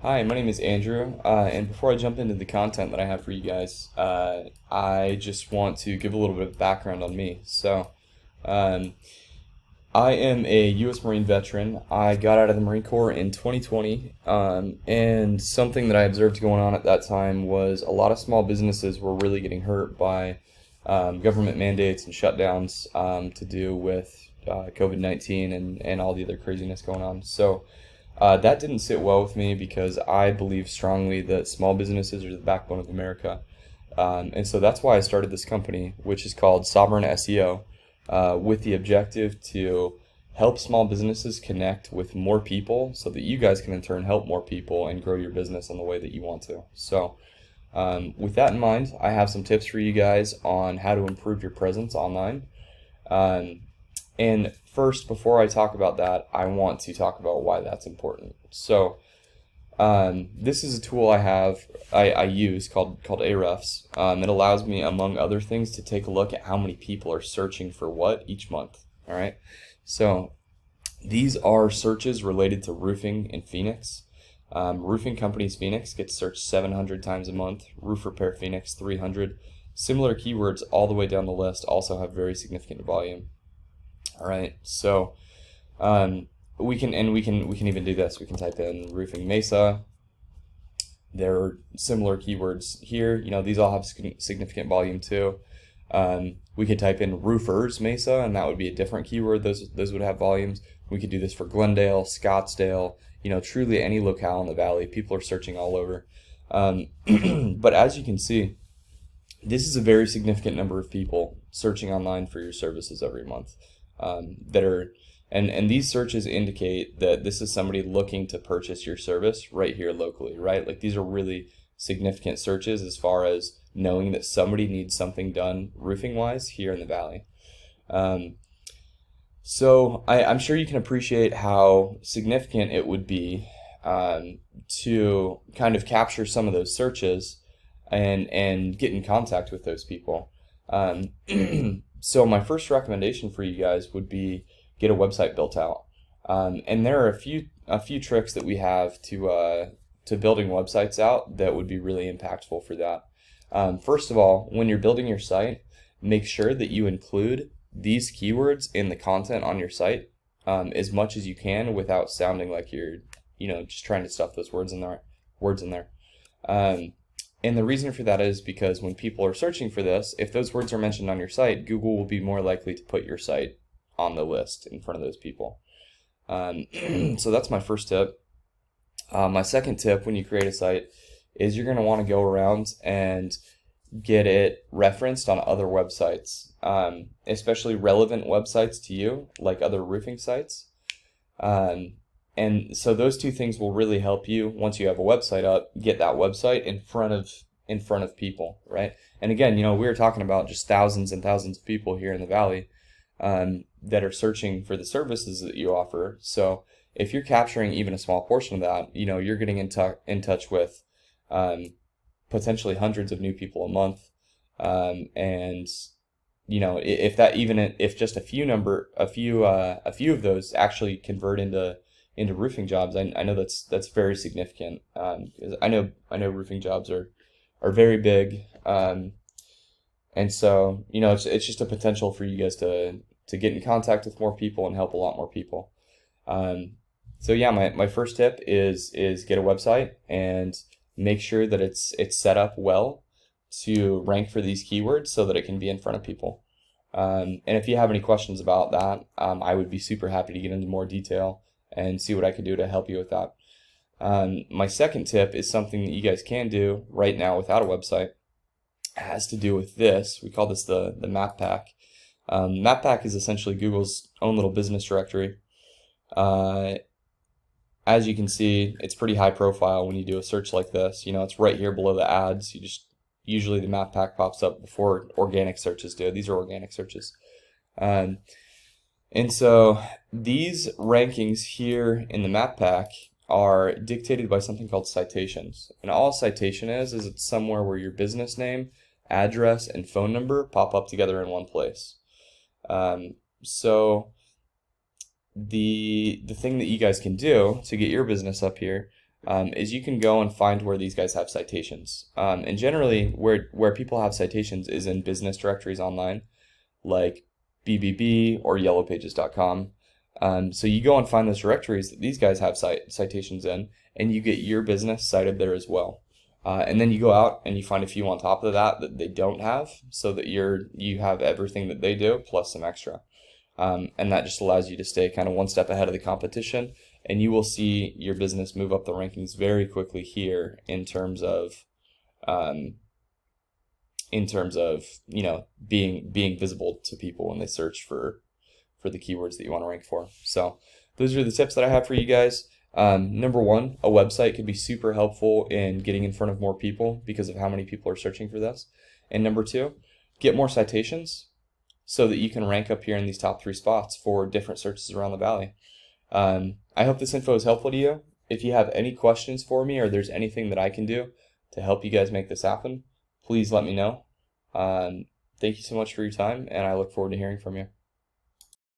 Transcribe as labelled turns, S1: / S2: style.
S1: Hi, my name is Andrew, and before I jump into the content that I have for you guys, I just want to give a little bit of background on me. Um, I am a U.S. Marine veteran. I got out of the Marine Corps in 2020, and something that I observed going on at that time was a lot of small businesses were really getting hurt by government mandates and shutdowns to do with COVID-19 and all the other craziness going on. That didn't sit well with me because I believe strongly that small businesses are the backbone of America. And so that's why I started this company, which is called Sovereign SEO, with the objective to help small businesses connect with more people so that you guys can in turn help more people and grow your business in the way that you want to. With that in mind, I have some tips for you guys on how to improve your presence online. Um, and first, before I talk about that, I want to talk about why that's important. This is a tool I use called ARefs. It allows me, among other things, to take a look at how many people are searching for what each month. All right. So these are searches related to roofing in Phoenix. Roofing Companies Phoenix gets searched 700 times a month. Roof Repair Phoenix 300. Similar keywords all the way down the list also have very significant volume. All right. We can even do this. We can type in roofing Mesa. There are similar keywords here. These all have significant volume too. We could type in roofers Mesa, and that would be a different keyword. Those would have volumes. We could do this for Glendale, Scottsdale. Truly any locale in the valley. People are searching all over. But as you can see, this is a very significant number of people searching online for your services every month. And these searches indicate that this is somebody looking to purchase your service right here locally, right? Like these are really significant searches as far as knowing that somebody needs something done roofing wise here in the valley. I'm sure you can appreciate how significant it would be to kind of capture some of those searches and get in contact with those people. Um, so my first recommendation for you guys would be get a website built out. And there are a few tricks that we have to building websites out that would be really impactful for that. First of all, when you're building your site, make sure that you include these keywords in the content on your site as much as you can without sounding like you're just trying to stuff those words in there. And the reason for that is because when people are searching for this, if those words are mentioned on your site, Google will be more likely to put your site on the list in front of those people. So that's my first tip. My second tip when you create a site is you're going to want to go around and get it referenced on other websites, especially relevant websites to you, like other roofing sites. And so those two things will really help you once you have a website up, get that website in front of people, right? And again, we were talking about just thousands and thousands of people here in the valley that are searching for the services that you offer. So if you're capturing even a small portion of that, you're getting in touch with potentially hundreds of new people a month. And if just a few of those actually convert into roofing jobs, I know that's very significant. 'Cause I know roofing jobs are very big. And so, it's just a potential for you guys to get in contact with more people and help a lot more people. My first tip is get a website and make sure that it's set up well to rank for these keywords so that it can be in front of people. And if you have any questions about that, I would be super happy to get into more detail and see what I could do to help you with that. My second tip is something that you guys can do right now without a website. It has to do with this. We call this the map pack. Map pack is essentially Google's own little business directory. As you can see, it's pretty high profile when you do a search like this. It's right here below the ads. Usually the map pack pops up before organic searches do. These are organic searches. And so these rankings here in the map pack are dictated by something called citations. And all a citation is it's somewhere where your business name, address, and phone number pop up together in one place. So the thing that you guys can do to get your business up here is you can go and find where these guys have citations. And generally, where people have citations is in business directories online, like BBB or yellowpages.com. So you go and find those directories that these guys have citations in, and you get your business cited there as well. And then you go out and you find a few on top of that they don't have, so that you have everything that they do plus some extra. And that just allows you to stay kind of one step ahead of the competition, and you will see your business move up the rankings very quickly here in terms of being visible to people when they search for the keywords that you want to rank for. So those are the tips that I have for you guys. Number one, a website could be super helpful in getting in front of more people because of how many people are searching for this. And number two, get more citations so that you can rank up here in these top 3 spots for different searches around the valley. I hope this info is helpful to you. If you have any questions for me, or there's anything that I can do to help you guys make this happen, please let me know. Thank you so much for your time, and I look forward to hearing from you.